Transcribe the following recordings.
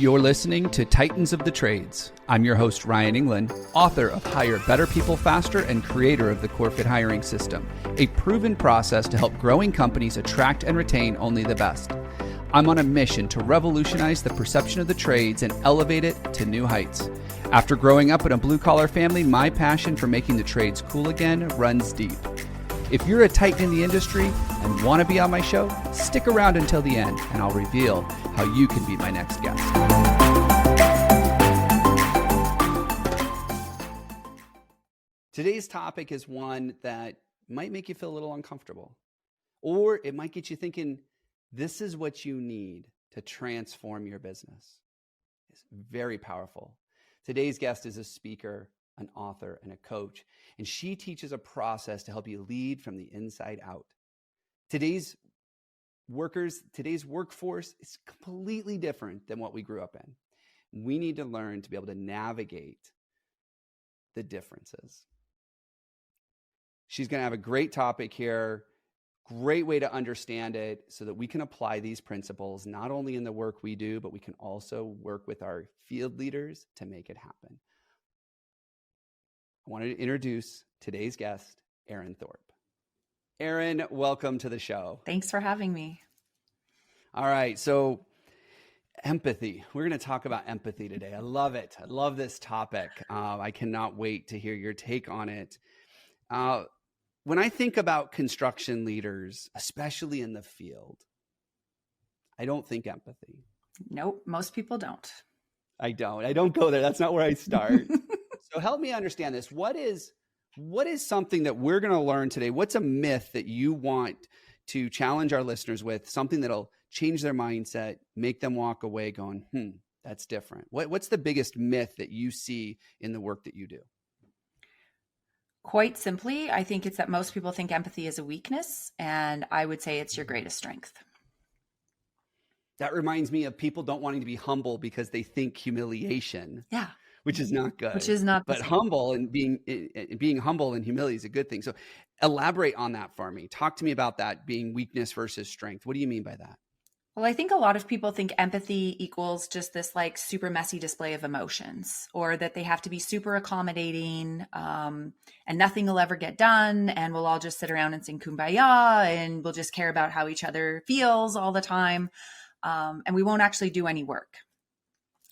You're listening to Titans of the Trades. I'm your host, Ryan Englin, author of Hire Better People Faster and creator of the CoreFit Hiring System, a proven process to help growing companies attract and retain only the best. I'm on a mission to revolutionize the perception of the trades and elevate it to new heights. After growing up in a blue-collar family, my passion for making the trades cool again runs deep. If you're a titan in the industry and want to be on my show, stick around until the end and I'll reveal how you can be my next guest. Today's topic is one that might make you feel a little uncomfortable, or it might get you thinking, this is what you need to transform your business. It's very powerful. Today's guest is a speaker, an author, and a coach, and she teaches a process to help you lead from the inside out. Today's workforce is completely different than what we grew up in. We need to learn to be able to navigate the differences. She's going to have a great topic here, great way to understand it so that we can apply these principles not only in the work we do, but we can also work with our field leaders to make it happen. I wanted to introduce today's guest, Erin Thorp. Erin, welcome to the show. Thanks for having me. All right, so empathy. We're going to talk about empathy today. I love it. I love this topic. I cannot wait to hear your take on it. When I think about construction leaders, especially in the field, I don't think empathy. Nope, most people don't. I don't go there. That's not where I start. So help me understand this. What is something that we're going to learn today? What's a myth that you want to challenge our listeners with? Something that'll change their mindset, make them walk away going, that's different. What's the biggest myth that you see in the work that you do? Quite simply, I think it's that most people think empathy is a weakness, and I would say it's your greatest strength. That reminds me of people don't wanting to be humble because they think humiliation. Yeah. Which is not good. Which is not. But humble and being humble and humility is a good thing. So elaborate on that for me. Talk to me about that being weakness versus strength. What do you mean by that? Well, I think a lot of people think empathy equals just this like super messy display of emotions, or that they have to be super accommodating and nothing will ever get done. And we'll all just sit around and sing Kumbaya and we'll just care about how each other feels all the time. And we won't actually do any work.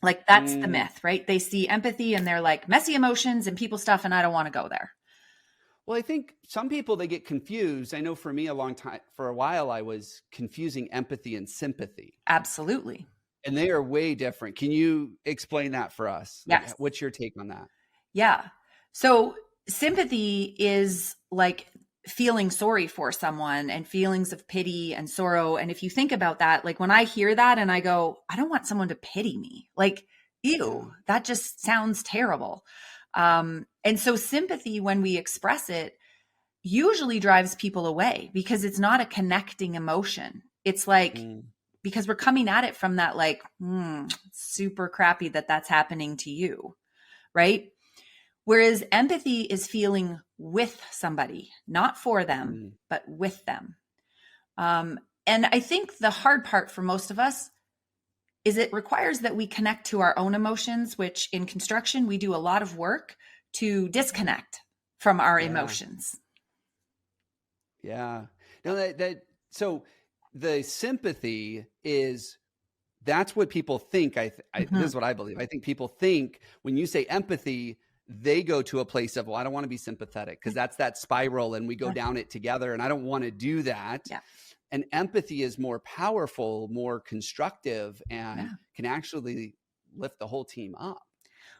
Like that's the myth, right? They see empathy and they're like messy emotions and people stuff, and I don't want to go there. Well, I think some people, they get confused. I know for me for a while, I was confusing empathy and sympathy. Absolutely. And they are way different. Can you explain that for us? Yes. What's your take on that? Yeah. So sympathy is like feeling sorry for someone and feelings of pity and sorrow. And if you think about that, like when I hear that and I go, I don't want someone to pity me, like, ew, that just sounds terrible. And so sympathy, when we express it, usually drives people away because it's not a connecting emotion. It's like, because we're coming at it from that, like, super crappy that that's happening to you. Right. Whereas empathy is feeling with somebody, not for them, but with them. And I think the hard part for most of us is it requires that we connect to our own emotions, which in construction, we do a lot of work to disconnect from our emotions. Yeah. No, so the sympathy is, that's what people think. This is what I believe. I think people think when you say empathy, they go to a place of, well, I don't want to be sympathetic because that's that spiral and we go down it together and I don't want to do that. Yeah. And empathy is more powerful, more constructive, and can actually lift the whole team up.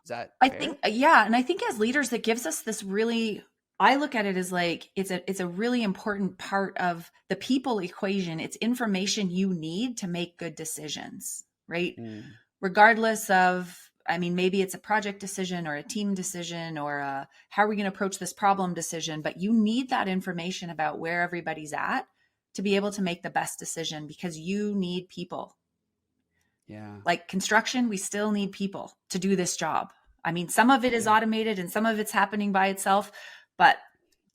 Is that fair? I think, yeah. And I think as leaders, it gives us this really, I look at it as like, it's a really important part of the people equation. It's information you need to make good decisions, right? Regardless of, I mean, maybe it's a project decision or a team decision or how are we going to approach this problem decision, but you need that information about where everybody's at to be able to make the best decision because you need people. Yeah. Like construction, we still need people to do this job. I mean, some of it is automated and some of it's happening by itself, but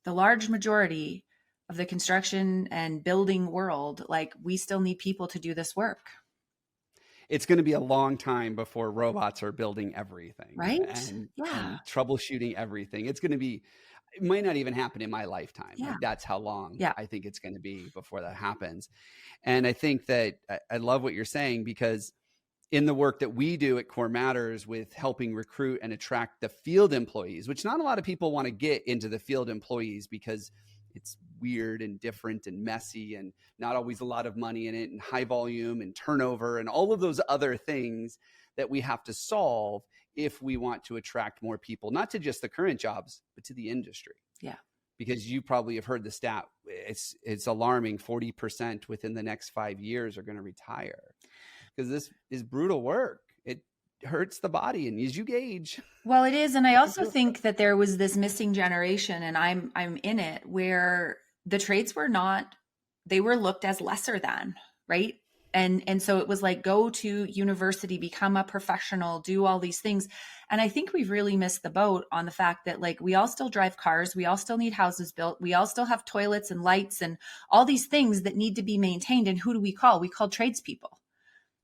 the large majority of the construction and building world, like we still need people to do this work. it's going to be a long time before robots are building everything Right? and Yeah. troubleshooting everything. It might not even happen in my lifetime. Yeah. Like that's how long Yeah. I think it's going to be before that happens. And I think that I love what you're saying, because in the work that we do at Core Matters with helping recruit and attract the field employees, which not a lot of people want to get into the field employees because it's weird and different and messy and not always a lot of money in it and high volume and turnover and all of those other things that we have to solve if we want to attract more people, not to just the current jobs, but to the industry. Yeah. Because you probably have heard the stat. It's alarming. 40% within the next 5 years are going to retire, because this is brutal work. It hurts the body, and as you age. Well, it is. And I also think that there was this missing generation, and I'm in it, where the trades were they were looked as lesser than, right? And so it was like, go to university, become a professional, do all these things. And I think we've really missed the boat on the fact that, like, we all still drive cars. We all still need houses built. We all still have toilets and lights and all these things that need to be maintained. And who do we call? We call tradespeople.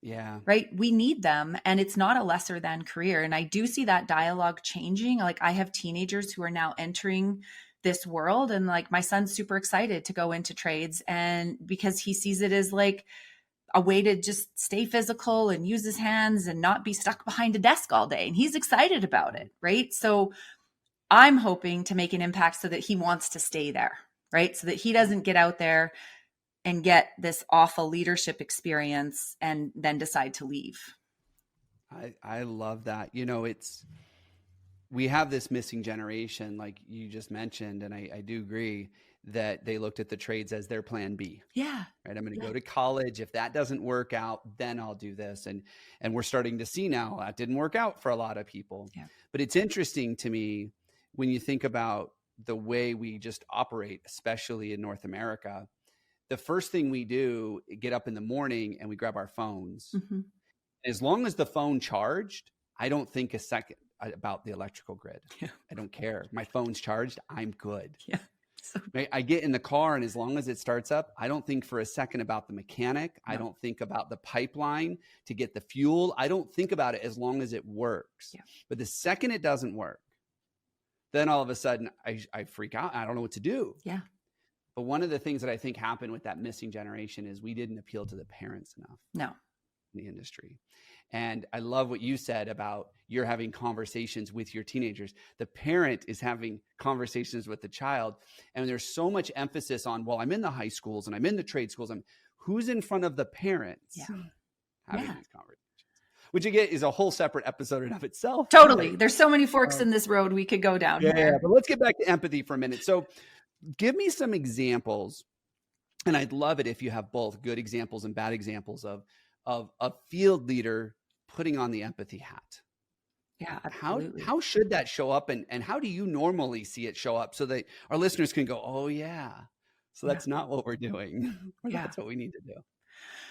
Yeah. Right. We need them. And it's not a lesser than career. And I do see that dialogue changing. Like, I have teenagers who are now entering this world, and like my son's super excited to go into trades, and because he sees it as like a way to just stay physical and use his hands and not be stuck behind a desk all day. And he's excited about it. Right. So I'm hoping to make an impact so that he wants to stay there. Right. So that he doesn't get out there and get this awful leadership experience and then decide to leave. I love that. We have this missing generation, like you just mentioned, and I do agree that they looked at the trades as their plan B. Yeah. Right. I'm going to go to college. If that doesn't work out, then I'll do this. And we're starting to see now that didn't work out for a lot of people. Yeah. But it's interesting to me when you think about the way we just operate, especially in North America. The first thing we do, get up in the morning and we grab our phones. Mm-hmm. As long as the phone charged, I don't think a second about the electrical grid. Yeah. I don't care. My phone's charged. I'm good. Yeah. So I get in the car, and as long as it starts up, I don't think for a second about the mechanic. No. I don't think about the pipeline to get the fuel. I don't think about it as long as it works. Yeah. But the second it doesn't work, then all of a sudden I freak out. I don't know what to do. Yeah. But one of the things that I think happened with that missing generation is we didn't appeal to the parents enough. No. In the industry. And I love what you said about you're having conversations with your teenagers. The parent is having conversations with the child. And there's so much emphasis on, well, I'm in the high schools and I'm in the trade schools. Who's in front of the parents having these conversations? Which again is a whole separate episode in of itself. Totally. Right? There's so many forks in this road we could go down. Yeah, but let's get back to empathy for a minute. So give me some examples. And I'd love it if you have both good examples and bad examples of a field leader putting on the empathy hat. Yeah, absolutely. How should that show up, and how do you normally see it show up so that our listeners can go, oh yeah, so that's not what we're doing. That's what we need to do.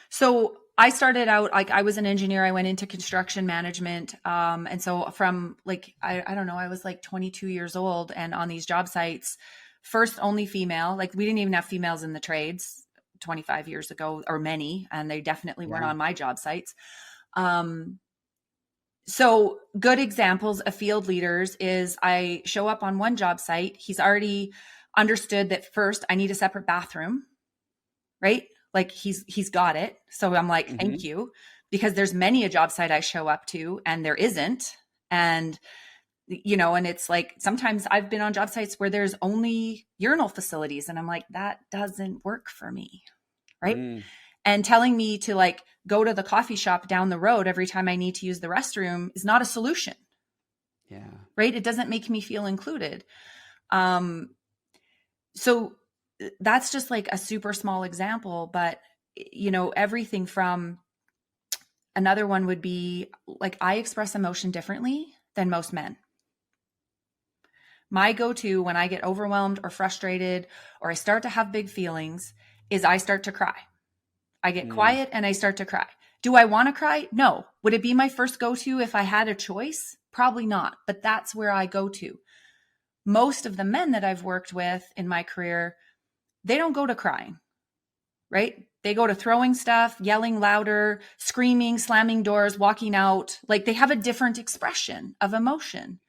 So I started out, like, I was an engineer. I went into construction management. And so from like, I don't know, I was like 22 years old, and on these job sites, first only female, like we didn't even have females in the trades 25 years ago, or many, and they definitely weren't on my job sites. So good examples of field leaders is I show up on one job site. He's already understood that first I need a separate bathroom, right? Like he's got it. So I'm like, thank you, because there's many a job site I show up to and there isn't. And, and it's like, sometimes I've been on job sites where there's only urinal facilities, and I'm like, that doesn't work for me. Right. And telling me to like go to the coffee shop down the road every time I need to use the restroom is not a solution. Yeah. Right. It doesn't make me feel included. So that's just like a super small example, but everything from, another one would be like, I express emotion differently than most men. My go-to when I get overwhelmed or frustrated, or I start to have big feelings, is I start to cry. I get quiet and I start to cry. Do I want to cry? No. Would it be my first go-to if I had a choice? Probably not, but that's where I go to. Most of the men that I've worked with in my career, they don't go to crying, right? They go to throwing stuff, yelling louder, screaming, slamming doors, walking out. Like they have a different expression of emotion.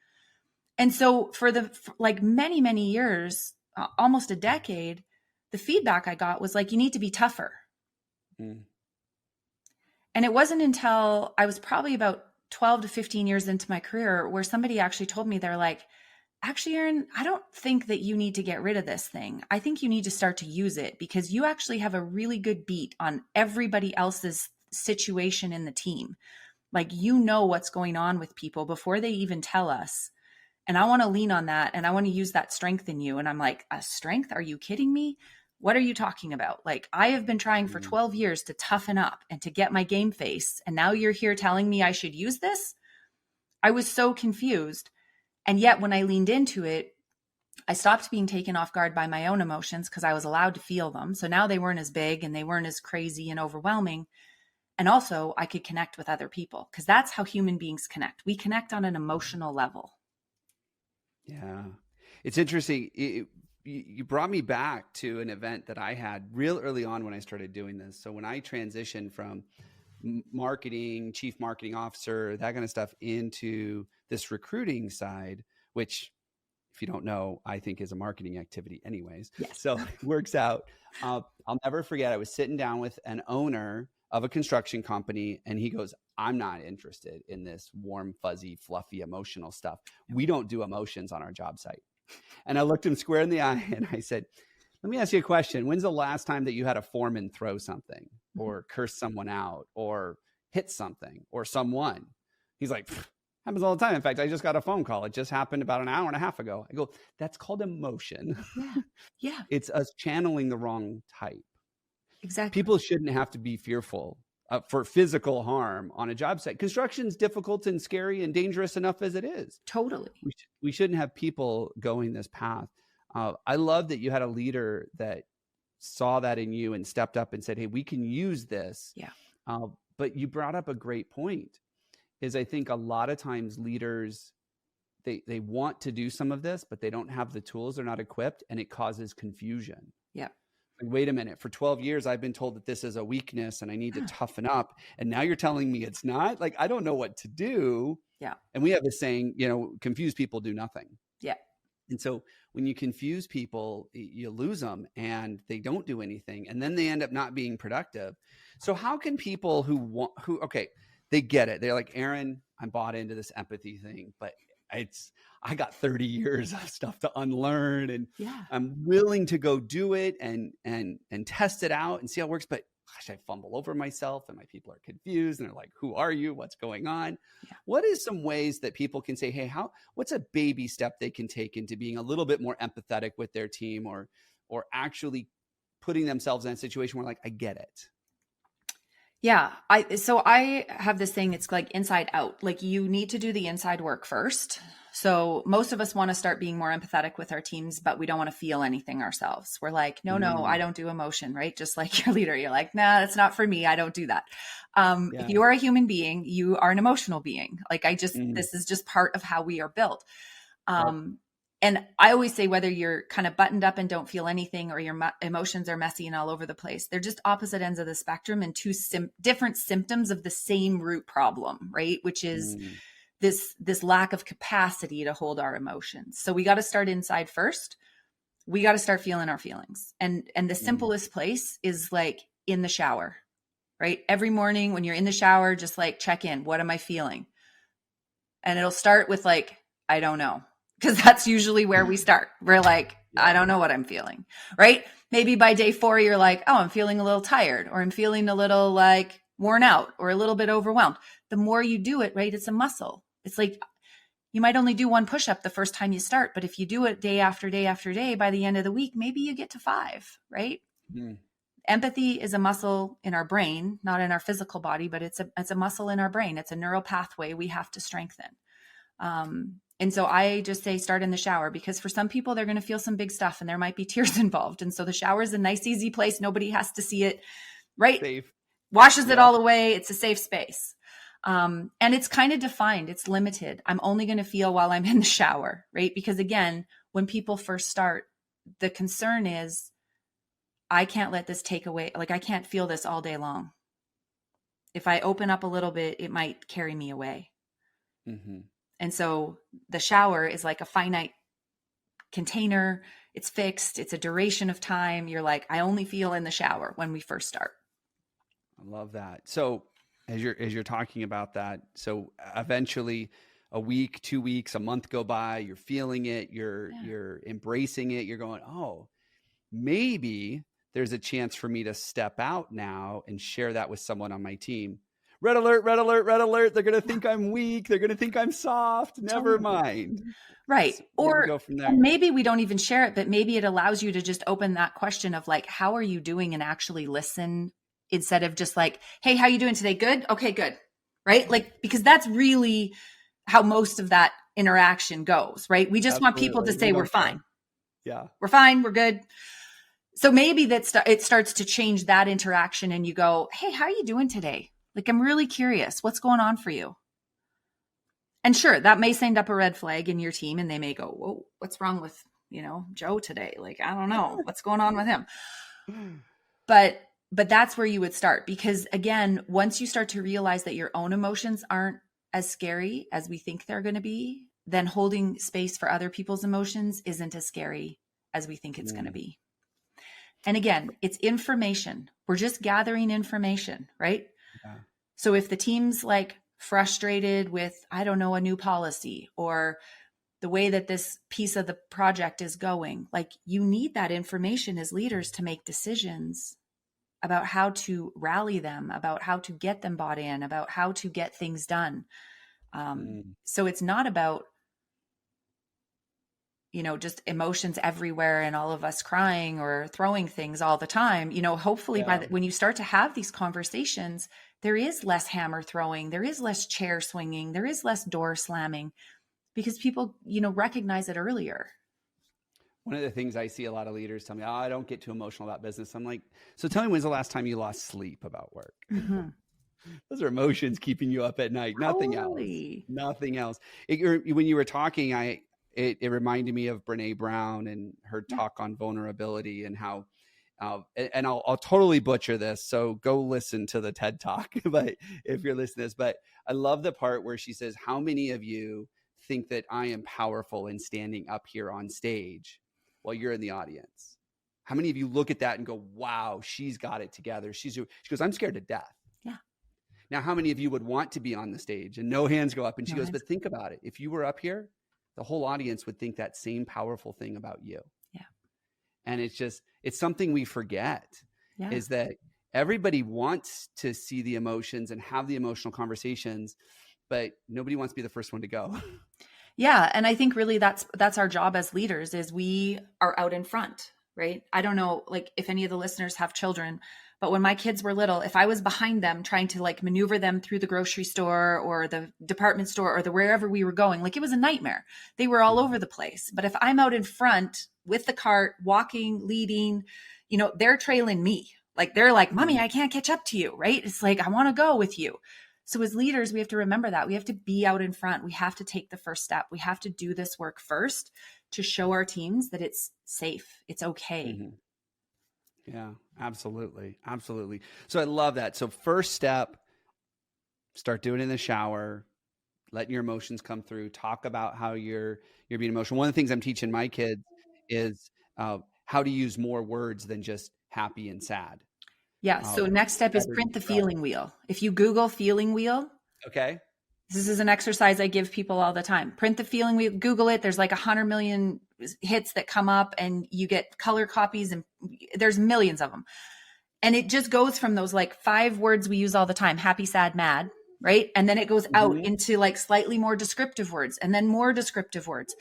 And so for like many, many years, almost a decade, the feedback I got was like, you need to be tougher. Mm. And it wasn't until I was probably about 12 to 15 years into my career where somebody actually told me, they're like, actually, Erin, I don't think that you need to get rid of this thing. I think you need to start to use it because you actually have a really good beat on everybody else's situation in the team. Like, you know what's going on with people before they even tell us. And I want to lean on that. And I want to use that strength in you. And I'm like, a strength? Are you kidding me? What are you talking about? Like, I have been trying for 12 years to toughen up and to get my game face. And now you're here telling me I should use this? I was so confused. And yet when I leaned into it, I stopped being taken off guard by my own emotions because I was allowed to feel them. So now they weren't as big and they weren't as crazy and overwhelming. And also I could connect with other people because that's how human beings connect. We connect on an emotional level. Yeah. It's interesting. You brought me back to an event that I had real early on when I started doing this. So when I transitioned from marketing, chief marketing officer, that kind of stuff into this recruiting side, which if you don't know, I think is a marketing activity anyways. Yes. So it works out. I'll never forget. I was sitting down with an owner of a construction company and he goes, I'm not interested in this warm, fuzzy, fluffy, emotional stuff. We don't do emotions on our job site. And I looked him square in the eye and I said, let me ask you a question. When's the last time that you had a foreman throw something or curse someone out or hit something or someone? He's like, happens all the time. In fact, I just got a phone call. It just happened about an hour and a half ago. I go, that's called emotion. Yeah. Yeah. It's us channeling the wrong type. Exactly. People shouldn't have to be fearful for physical harm on a job site. Construction's difficult and scary and dangerous enough as it is. Totally. We shouldn't have people going this path. I love that you had a leader that saw that in you and stepped up and said, hey, we can use this. Yeah. But you brought up a great point, is I think a lot of times leaders, they want to do some of this, but they don't have the tools, they're not equipped, and it causes confusion. Yeah. Like, wait a minute, for 12 years, I've been told that this is a weakness and I need to toughen up. And now you're telling me it's not? Like, I don't know what to do. Yeah. And we have this saying, confused people do nothing. Yeah. And so when you confuse people, you lose them and they don't do anything. And then they end up not being productive. So how can people okay, they get it. They're like, Erin, I'm bought into this empathy thing, but I got 30 years of stuff to unlearn and I'm willing to go do it and test it out and see how it works. But gosh, I fumble over myself and my people are confused and they're like, who are you? What's going on? Yeah. What is some ways that people can say, hey, what's a baby step they can take into being a little bit more empathetic with their team or actually putting themselves in a situation where like, I get it. Yeah. I have this thing, it's like inside out. Like you need to do the inside work first. So most of us want to start being more empathetic with our teams, but we don't want to feel anything ourselves. We're like, no, I don't do emotion, right? Just like your leader, you're like, nah, that's not for me. I don't do that. If you are a human being, you are an emotional being. Like this is just part of how we are built. And I always say, whether you're kind of buttoned up and don't feel anything or your emotions are messy and all over the place, they're just opposite ends of the spectrum and two different symptoms of the same root problem, right? Which is this lack of capacity to hold our emotions. So we got to start inside first. We got to start feeling our feelings. And the simplest place is like in the shower, right? Every morning when you're in the shower, just like check in. What am I feeling? And it'll start with like, I don't know. Because that's usually where we start. We're like, I don't know what I'm feeling, right? Maybe by day 4, you're like, oh, I'm feeling a little tired, or I'm feeling a little like worn out or a little bit overwhelmed. The more you do it, right, it's a muscle. It's like you might only do 1 push-up the first time you start, but if you do it day after day after day, by the end of the week, maybe you get to 5, right? Empathy is a muscle in our brain, not in our physical body, but it's a muscle in our brain. It's a neural pathway we have to strengthen. And so I just say start in the shower, because for some people, they're going to feel some big stuff and there might be tears involved. And so the shower is a nice, easy place. Nobody has to see it, right? Safe. Washes it all away. It's a safe space. And it's kind of defined. It's limited. I'm only going to feel while I'm in the shower, right? Because again, when people first start, the concern is, I can't let this take away. Like, I can't feel this all day long. If I open up a little bit, it might carry me away. Mm-hmm. And so the shower is like a finite container. It's fixed. It's a duration of time. You're like, I only feel in the shower when we first start. I love that. So as you're talking about that, so eventually a week, 2 weeks, a month go by, you're feeling it, you're embracing it, you're going, oh, maybe there's a chance for me to step out now and share that with someone on my team. Red alert, red alert, red alert. They're going to think I'm weak. They're going to think I'm soft. Never mind. Right. So or go from there. maybe we don't even share it, but maybe it allows you to just open that question of like, how are you doing, and actually listen, instead of just like, hey, how you doing today? Good. Okay, good. Right. Like, because that's really how most of that interaction goes, right? We just want people to say we're fine. Yeah. We're fine. We're good. So maybe it starts to change that interaction, and you go, hey, how are you doing today? Like, I'm really curious. What's going on for you? And sure, that may send up a red flag in your team, and they may go, whoa, what's wrong with, Joe today? Like, I don't know what's going on with him. But that's where you would start, because again, once you start to realize that your own emotions aren't as scary as we think they're going to be, then holding space for other people's emotions isn't as scary as we think it's going to be. And again, it's information. We're just gathering information, right? Yeah. So if the team's like frustrated with, I don't know, a new policy or the way that this piece of the project is going, like, you need that information as leaders to make decisions about how to rally them, about how to get them bought in, about how to get things done. So it's not about, just emotions everywhere and all of us crying or throwing things all the time. Hopefully when you start to have these conversations, there is less hammer throwing, there is less chair swinging, there is less door slamming, because people, recognize it earlier. One of the things I see a lot of leaders tell me, I don't get too emotional about business. I'm like, so tell me, when's the last time you lost sleep about work? Mm-hmm. Those are emotions keeping you up at night. Nothing else. Nothing else. When you were talking, it reminded me of Brene Brown and her talk on vulnerability, and how, and I'll totally butcher this, so go listen to the TED Talk. But if you're listening to this, but I love the part where she says, how many of you think that I am powerful in standing up here on stage while you're in the audience? How many of you look at that and go, wow, she's got it together? She goes, I'm scared to death. Yeah. Now, how many of you would want to be on the stage? And no hands go up. And she goes, but think about it. If you were up here, the whole audience would think that same powerful thing about you. Yeah. And it's something we forget, is that everybody wants to see the emotions and have the emotional conversations, but nobody wants to be the first one to go. Yeah. And I think really that's our job as leaders, is we are out in front, right? I don't know, like, if any of the listeners have children, but when my kids were little, if I was behind them trying to like maneuver them through the grocery store or the department store or wherever we were going, like, it was a nightmare. They were all over the place. But if I'm out in front with the cart, walking, leading, they're trailing me. Like, they're like, Mommy, I can't catch up to you, right? It's like, I want to go with you. So as leaders, we have to remember that. We have to be out in front. We have to take the first step. We have to do this work first to show our teams that it's safe. It's okay. Mm-hmm. Yeah, absolutely. Absolutely. So I love that. So first step, start doing it in the shower, letting your emotions come through, talk about how you're being emotional. One of the things I'm teaching my kids is how to use more words than just happy and sad. Yeah. So next step is print the feeling wheel. If you Google feeling wheel. Okay. This is an exercise I give people all the time. Print the feeling wheel, Google it. There's like 100 million hits that come up, and you get color copies, and there's millions of them. And it just goes from those like 5 words we use all the time, happy, sad, mad, right? And then it goes out into like slightly more descriptive words, and then more descriptive words.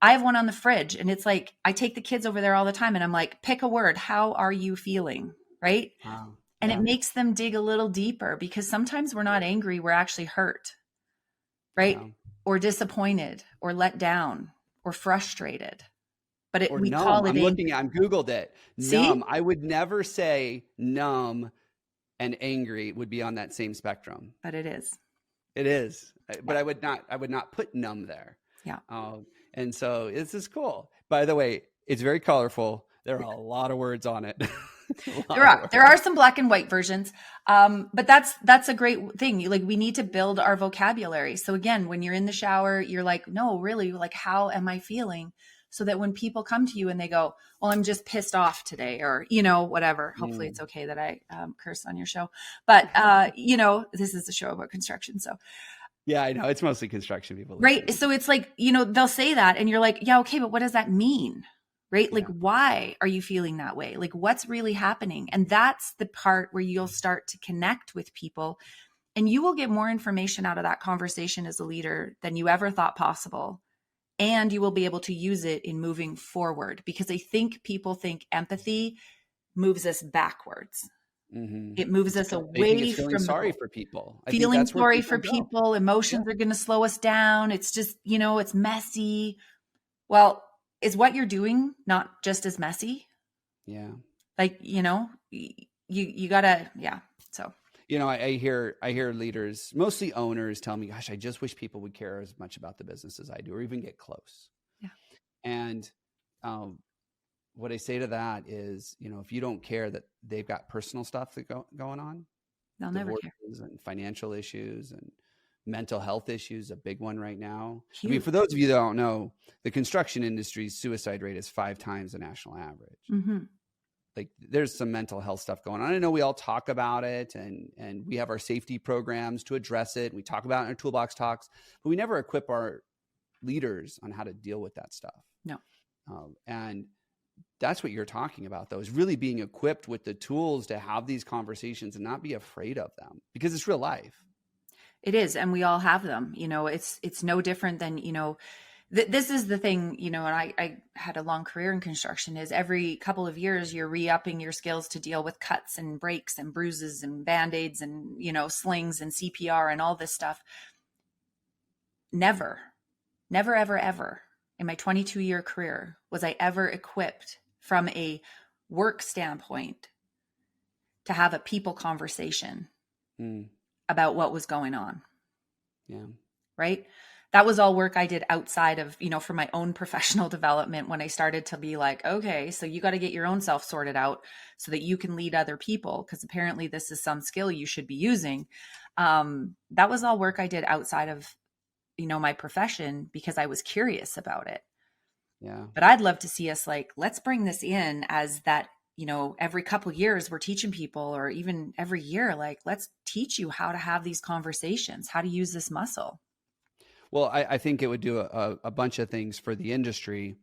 I have one on the fridge, and it's like, I take the kids over there all the time, and I'm like, pick a word. How are you feeling? Right. Wow. And it makes them dig a little deeper, because sometimes we're not angry. We're actually hurt. Right. Wow. Or disappointed, or let down, or frustrated. But we numb. call it. I'm Googled it. See? Numb. I would never say numb and angry would be on that same spectrum. But it is. It is. But I would not put numb there. Yeah. And so this is cool. By the way, it's very colorful. There are a lot of words on it. A There lot of are work. there are some black and white versions, but that's a great thing. Like we need to build our vocabulary. So again, when you're in the shower, you're like, no, really, like how am I feeling? So that when people come to you and they go, well, I'm just pissed off today, or whatever. Hopefully, it's okay that I curse on your show, but this is a show about construction, so Yeah, I know. It's mostly construction people right. listening. So it's like, they'll say that and you're like, yeah, okay, but what does that mean? Right? Like, Yeah. why are you feeling that way? Like, what's really happening? And that's the part where you'll start to connect with people and you will get more information out of that conversation as a leader than you ever thought possible. And you will be able to use it in moving forward because I think people think empathy moves us backwards. It moves us I think it's away feeling from the sorry goal. for people. I think Feeling that's where sorry for people go. people, Yeah. emotions are going to slow us down. It's just, it's messy. Well, is what you're doing not just as messy? Yeah. Like, you gotta, yeah. So, I hear leaders, mostly owners, tell me, gosh, I just wish people would care as much about the business as I do, or even get close. yeah, And what I say to that is, if you don't care that they've got personal stuff going on, they'll never care. divorces and financial issues and mental health issues, a big one right now. I mean, Huge. for those of you that don't know, the construction industry's suicide rate is 5 times the national average. Mm-hmm. Like there's some mental health stuff going on. I know we all talk about it and we have our safety programs to address it. We talk about it in our toolbox talks, but we never equip our leaders on how to deal with that stuff. No. And that's what you're talking about, though, is really being equipped with the tools to have these conversations and not be afraid of them because it's real life. It is. And we all have them, it's no different than, this is the thing, and I had a long career in construction is every couple of years, you're re-upping your skills to deal with cuts and breaks and bruises and band-aids and, slings and CPR and all this stuff. Never, ever, ever in my 22-year career was I ever equipped from a work standpoint to have a people conversation about what was going on. Yeah. Right. That was all work I did outside of, for my own professional development when I started to be like, okay, so you got to get your own self sorted out so that you can lead other people. Because apparently this is some skill you should be using. That was all work I did outside of, my profession because I was curious about it. Yeah. But I'd love to see us like, let's bring this in as that, every couple of years we're teaching people, or even every year, like, let's teach you how to have these conversations, how to use this muscle. Well, I think it would do a bunch of things for the industry.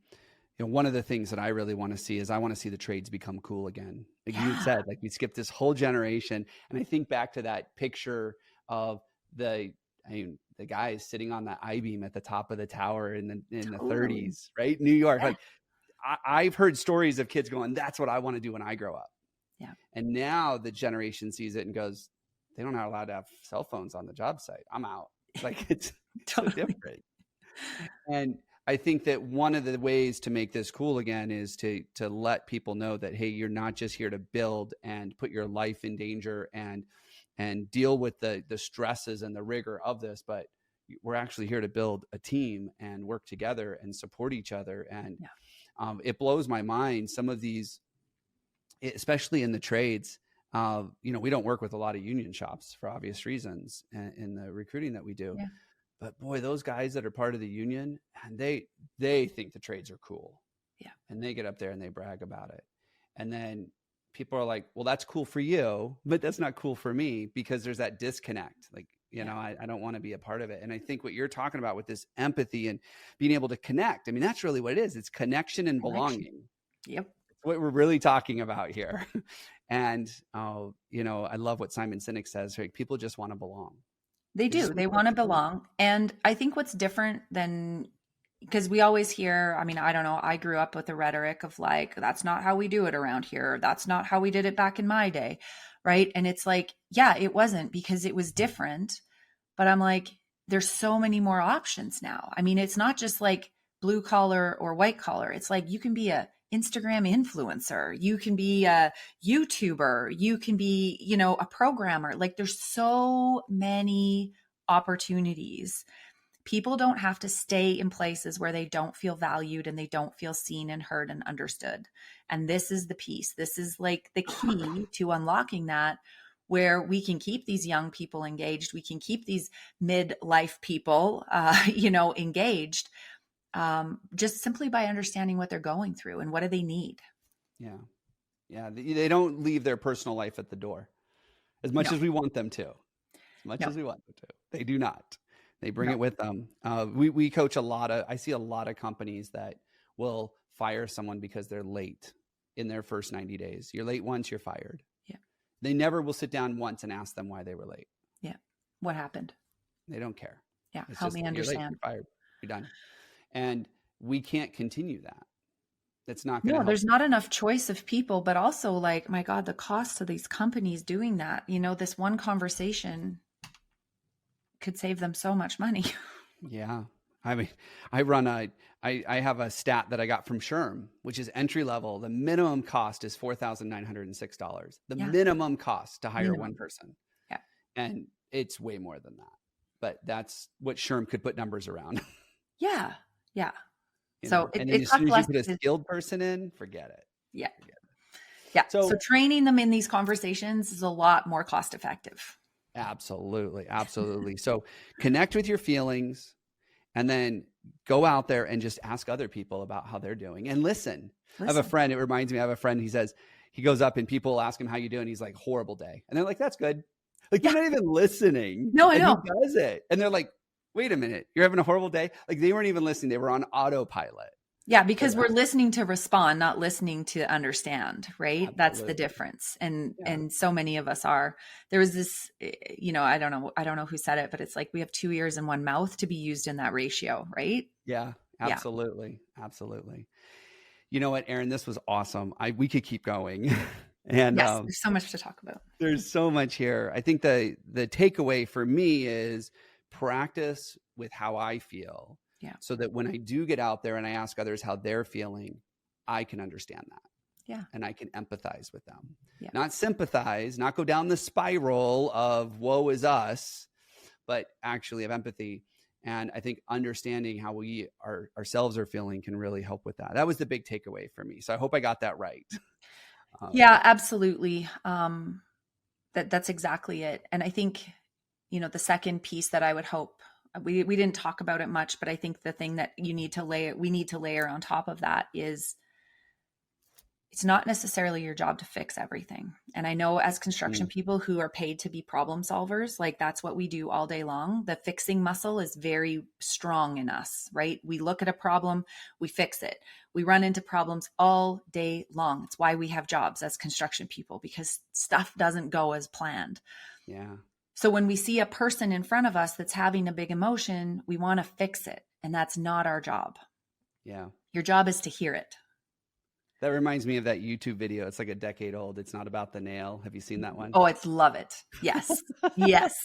One of the things that I really want to see is I want to see the trades become cool again. Like you said, like we skipped this whole generation. And I think back to that picture of the guys sitting on that I-beam at the top of the tower in the 30s, right? New York. Yeah. Like I've heard stories of kids going, that's what I want to do when I grow up. Yeah. And now the generation sees it and goes, they don't are allowed to have cell phones on the job site. I'm out. Like it's Totally. so different. And I think that one of the ways to make this cool again is to let people know that, hey, you're not just here to build and put your life in danger and deal with the stresses and the rigor of this, but we're actually here to build a team and work together and support each other. And it blows my mind. Some of these, especially in the trades, we don't work with a lot of union shops for obvious reasons in the recruiting that we do. Yeah. But boy, those guys that are part of the union, and they think the trades are cool. Yeah. And they get up there and they brag about it. And then people are like, well, that's cool for you, but that's not cool for me, because there's that disconnect. Like, I don't want to be a part of it. And I think what you're talking about with this empathy and being able to connect, I mean, that's really what it is. It's connection and belonging. Yep. What we're really talking about here. And, I love what Simon Sinek says, right? People just want to belong. They do. They want to belong. And I think what's different than, because we always hear, I mean, I don't know, I grew up with the rhetoric of like, that's not how we do it around here. That's not how we did it back in my day. Right. And it's like, yeah, it wasn't, because it was different. But I'm like, there's so many more options now. I mean, it's not just like blue collar or white collar. It's like you can be a Instagram influencer, you can be a YouTuber, you can be, a programmer. Like there's so many opportunities, People don't have to stay in places where they don't feel valued and they don't feel seen and heard and understood. And this is the piece. This is like the key to unlocking that, where we can keep these young people engaged. We can keep these midlife people, engaged, just simply by understanding what they're going through and what do they need. Yeah. Yeah. They don't leave their personal life at the door as much as we want them to. As much as we want them to. They do not. They bring it with them. We coach I see a lot of companies that will fire someone because they're late in their first 90 days. You're late once, you're fired. Yeah. They never will sit down once and ask them why they were late. Yeah. What happened? They don't care. Yeah. It's Help me understand. You're late, you're fired. You're done. And we can't continue that. That's not going to help. There's not enough choice of people, but also like, my God, the cost of these companies doing that, this one conversation could save them so much money. Yeah. I mean, I have a stat that I got from SHRM, which is entry level. The minimum cost is $4,906. The minimum cost to hire one person. Yeah. And it's way more than that. But that's what SHRM could put numbers around. Yeah. Yeah. As So soon as you put a skilled person in, forget it. Yeah. Yeah. So training them in these conversations is a lot more cost effective. Absolutely. Absolutely. So connect with your feelings and then go out there and just ask other people about how they're doing and listen. I have a friend. It reminds me, I have a friend. He says, he goes up and people ask him, how you doing? He's like, horrible day. And they're like, that's good. Like, they're not even listening. No, I know. He does it. And they're like, wait a minute, you're having a horrible day. Like, they weren't even listening. They were on autopilot. Yeah, because we're listening to respond, not listening to understand, right? Absolutely. That's the difference. And so many of us are. There was this, I don't know who said it, but it's like we have 2 ears and 1 mouth to be used in that ratio, right? Yeah, absolutely. Yeah. Absolutely. You know what, Erin, this was awesome. We could keep going. And yes, there's so much to talk about. There's so much here. I think the takeaway for me is practice with how I feel. Yeah. So that when I do get out there and I ask others how they're feeling, I can understand that. Yeah. And I can empathize with them. Yeah. Not sympathize, not go down the spiral of woe is us, but actually have empathy. And I think understanding how we ourselves are feeling can really help with that. That was the big takeaway for me. So I hope I got that right. Yeah, absolutely. That's exactly it. And I think, the second piece that I would hope, we didn't talk about it much, but I think the thing that we need to layer on top of that is it's not necessarily your job to fix everything. And I know as construction people who are paid to be problem solvers, like that's what we do all day long. The fixing muscle is very strong in us, right? We look at a problem, we fix it. We run into problems all day long. It's why we have jobs as construction people, because stuff doesn't go as planned. Yeah. So when we see a person in front of us that's having a big emotion, we want to fix it. And that's not our job. Yeah. Your job is to hear it. That reminds me of that YouTube video. It's like a decade old. It's not about the nail. Have you seen that one? Oh, love it. Yes. Yes.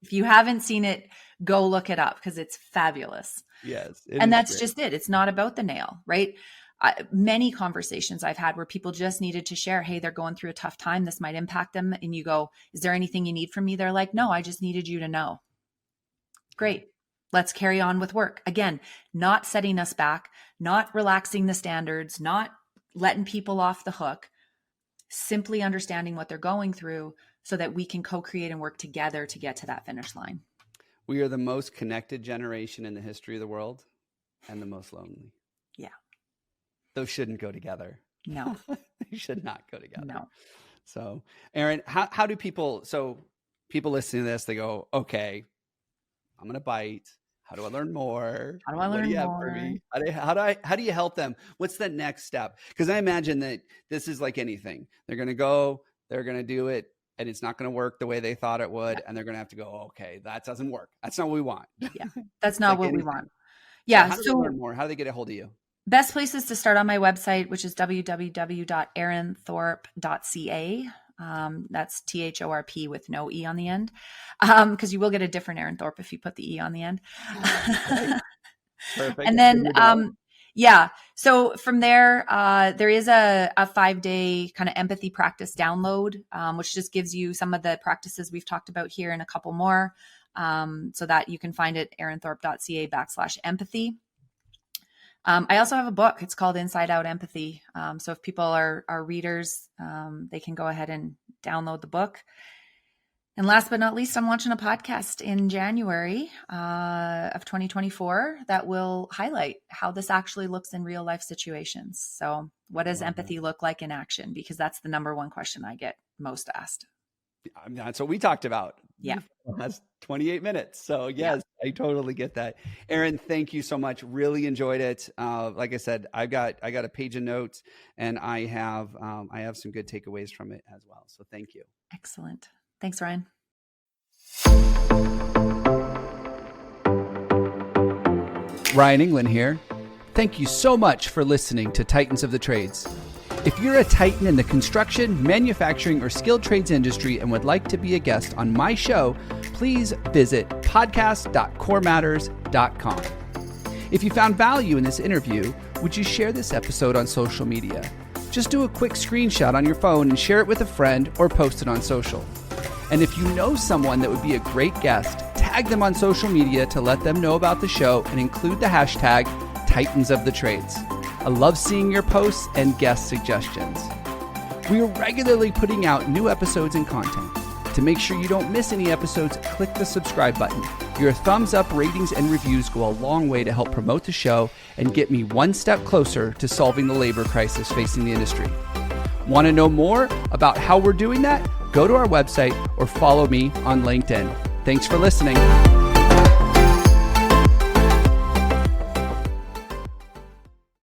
If you haven't seen it, go look it up because it's fabulous. Yes. And that's great. Just it. It's not about the nail, right? Many conversations I've had where people just needed to share, hey, they're going through a tough time. This might impact them. And you go, is there anything you need from me? They're like, no, I just needed you to know. Great. Let's carry on with work. Again, not setting us back, not relaxing the standards, not letting people off the hook, simply understanding what they're going through so that we can co-create and work together to get to that finish line. We are the most connected generation in the history of the world and the most lonely. Yeah. Those shouldn't go together. No. They should not go together. No. So, Erin, how do people listening to this, they go, okay, I'm going to bite. How do I learn more? How do I learn more? How do you help them? What's the next step? Because I imagine that this is like anything. They're going to go, they're going to do it, and it's not going to work the way they thought it would. Yeah. And they're going to have to go, okay, that doesn't work. That's not what we want. Yeah, that's not what we want. Yeah. So how do they learn more? How do they get a hold of you? Best place is to start on my website, which is www.erinthorp.ca. That's THORP with no E on the end. Because you will get a different Erin Thorp if you put the E on the end. Perfect. And then, so from there, there is a 5-day kind of empathy practice download, which just gives you some of the practices we've talked about here and a couple more. So that you can find it erinthorp.ca/empathy. I also have a book. It's called Inside Out Empathy. So if people are readers, they can go ahead and download the book. And last but not least, I'm launching a podcast in January of 2024 that will highlight how this actually looks in real life situations. So what does empathy look like in action? Because that's the number one question I get most asked. That's what we talked about. Yeah. That's 28 minutes. So yes, I totally get that. Erin, thank you so much. Really enjoyed it. Like I said, I got a page of notes, and I have some good takeaways from it as well. So thank you. Excellent. Thanks, Ryan. Ryan Englin here. Thank you so much for listening to Titans of the Trades. If you're a titan in the construction, manufacturing, or skilled trades industry and would like to be a guest on my show, please visit podcast.corematters.com. If you found value in this interview, would you share this episode on social media? Just do a quick screenshot on your phone and share it with a friend or post it on social. And if you know someone that would be a great guest, tag them on social media to let them know about the show and include the hashtag Titans of the Trades. I love seeing your posts and guest suggestions. We are regularly putting out new episodes and content. To make sure you don't miss any episodes, click the subscribe button. Your thumbs up, ratings, and reviews go a long way to help promote the show and get me one step closer to solving the labor crisis facing the industry. Want to know more about how we're doing that? Go to our website or follow me on LinkedIn. Thanks for listening.